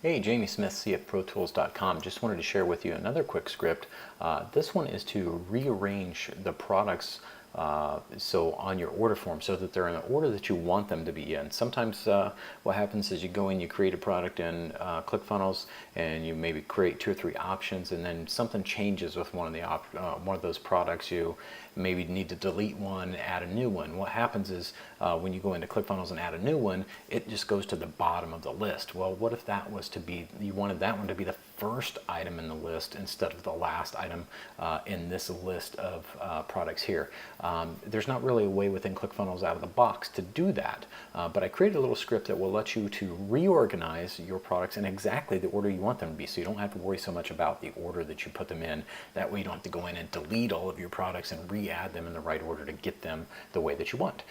Hey, Jamie Smith, cfprotools.com. Just wanted to share with you another quick script. This one is to rearrange the products so on your order form so that they're in the order that you want them to be in. Sometimes what happens is you go in, you create a product in ClickFunnels, and you maybe create 2 or 3 options, and then something changes with one of those products. You maybe need to delete one, add a new one. What happens is when you go into ClickFunnels and add a new one, it just goes to the bottom of the list. Well, what if that was to be, you wanted that one to be the first item in the list instead of the last item in this list of products here? There's not really a way within ClickFunnels out of the box to do that, but I created a little script that will let you to reorganize your products in exactly the order you want them to be, so you don't have to worry so much about the order that you put them in. That way you don't have to go in and delete all of your products and re-add them in the right order to get them the way that you want.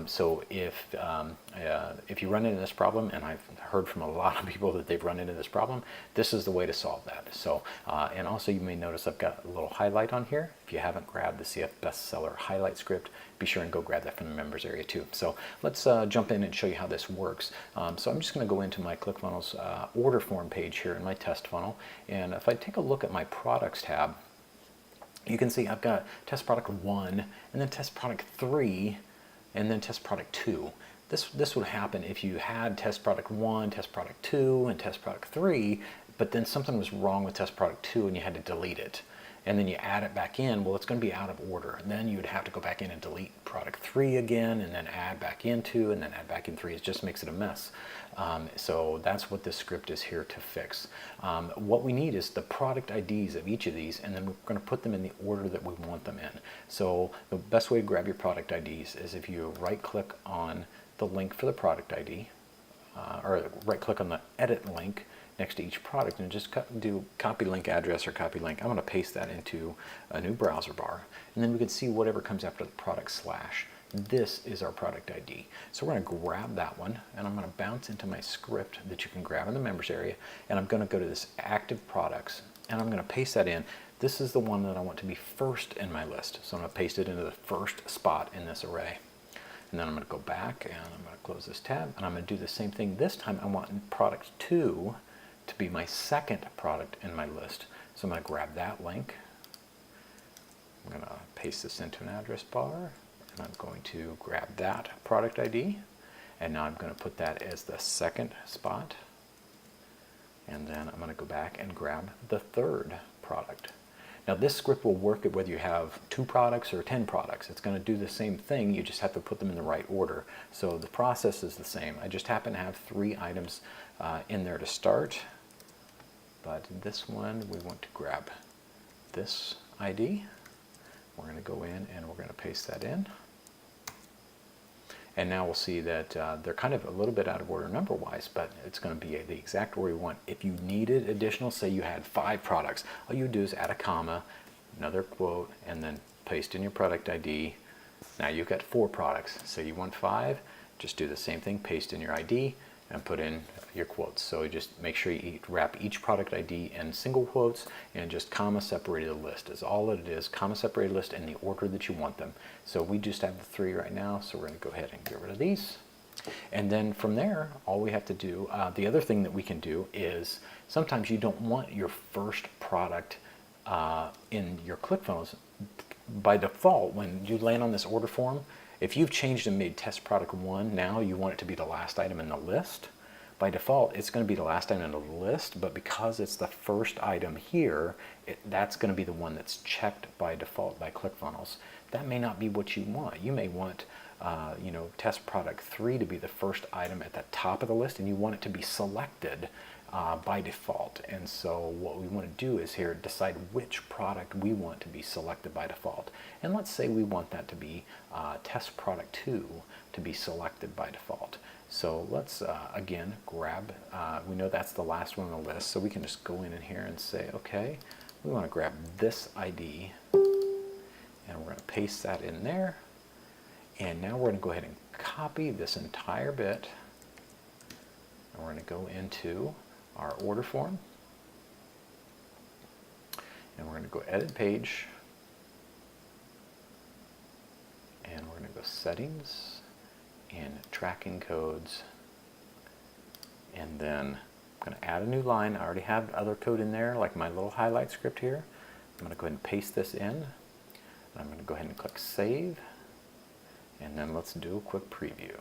So if you run into this problem, and I've heard from a lot of people that they've run into this problem, this is the way to solve that. So, and also you may notice I've got a little highlight on here. If you haven't grabbed the CF Bestseller highlight script, be sure and go grab that from the members area too. So let's jump in and show you how this works. So I'm just going to go into my ClickFunnels order form page here in my test funnel, and if I take a look at my products tab, you can see I've got test product 1, and then test product 3, and then test product 2. This would happen if you had test product 1, test product 2, and test product 3, but then something was wrong with test product 2 and you had to delete it. And then you add it back in, well, it's going to be out of order. And then you'd have to go back in and delete product 3 again, and then add back in 2, and then add back in 3. It just makes it a mess. So that's what this script is here to fix. What we need is the product IDs of each of these, and then we're going to put them in the order that we want them in. So the best way to grab your product IDs is if you right-click on the link for the product ID, or right-click on the edit link next to each product, and just do copy link address or copy link. I'm going to paste that into a new browser bar, and then we can see whatever comes after the product slash. This is our product ID. So we're going to grab that one, and I'm going to bounce into my script that you can grab in the members area, and I'm going to go to this active products, and I'm going to paste that in. This is the one that I want to be first in my list, so I'm going to paste it into the first spot in this array. And then I'm going to go back, and I'm going to close this tab, and I'm going to do the same thing. This time I want product 2 to be my second product in my list. So I'm going to grab that link. I'm going to paste this into an address bar, and I'm going to grab that product ID, and now I'm going to put that as the second spot. And then I'm going to go back and grab the third product. Now this script will work whether you have 2 products or 10 products. It's going to do the same thing, you just have to put them in the right order. So the process is the same. I just happen to have 3 items in there to start, but this one we want to grab this ID. We're going to go in and we're going to paste that in. And now we'll see that they're kind of a little bit out of order number-wise, but it's going to be the exact order you want. If you needed additional, say you had 5 products, all you do is add a comma, another quote, and then paste in your product ID. Now you've got 4 products, so you want 5, just do the same thing, paste in your ID, and put in your quotes. So you just make sure you wrap each product ID in single quotes and just comma separated list is all that it is, comma separated list in the order that you want them. So we just have the 3 right now, so we're going to go ahead and get rid of these. And then from there, all we have to do, the other thing that we can do is sometimes you don't want your first product in your ClickFunnels. By default, when you land on this order form, if you've changed and made test product 1, now you want it to be the last item in the list. By default, it's going to be the last item in the list, but because it's the first item here, that's going to be the one that's checked by default by ClickFunnels. That may not be what you want. You may want test product 3 to be the first item at the top of the list, and you want it to be selected by default. And so what we want to do is here decide which product we want to be selected by default. And let's say we want that to be test product 2 to be selected by default. So let's again grab, we know that's the last one on the list, so we can just go in here and say, okay, we want to grab this ID, and we're going to paste that in there. And now we're going to go ahead and copy this entire bit, and we're going to go into our order form, and we're going to go edit page, and we're going to go settings and tracking codes, and then I'm going to add a new line. I already have other code in there, like my little highlight script here. I'm going to go ahead and paste this in. I'm going to go ahead and click Save. And then let's do a quick preview.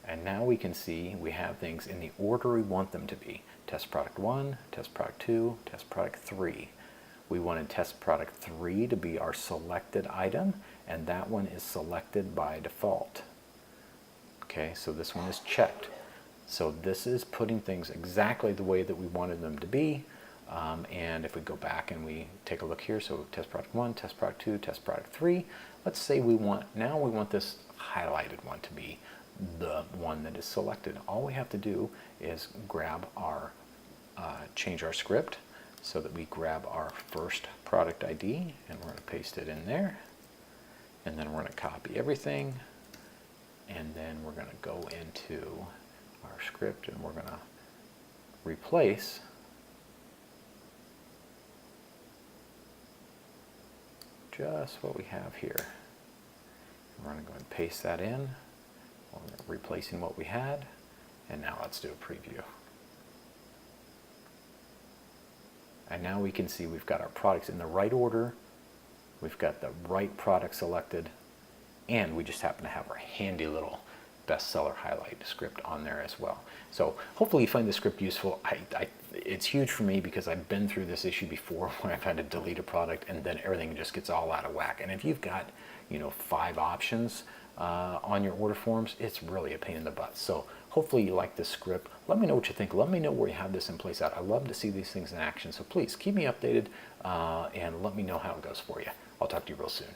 And now we can see we have things in the order we want them to be. Test product 1, test product 2, test product 3. We wanted test product 3 to be our selected item, and that one is selected by default. Okay, so this one is checked. So this is putting things exactly the way that we wanted them to be. And if we go back and we take a look here, so test product 1, test product 2, test product 3, let's say we want this highlighted one to be the one that is selected. All we have to do is grab our, change our script so that we grab our first product ID, and we're going to paste it in there. And then we're going to copy everything, and then we're going to go into our script and we're going to replace just what we have here. We're going to go ahead and paste that in. We're replacing what we had, and now let's do a preview. And now we can see we've got our products in the right order, we've got the right product selected, and we just happen to have our handy little bestseller highlight script on there as well. So hopefully you find the script useful. It's huge for me because I've been through this issue before when I've had to delete a product and then everything just gets all out of whack. And if you've got 5 options on your order forms, it's really a pain in the butt. So hopefully you like this script. Let me know what you think. Let me know where you have this in place at. I love to see these things in action. So please keep me updated and let me know how it goes for you. I'll talk to you real soon.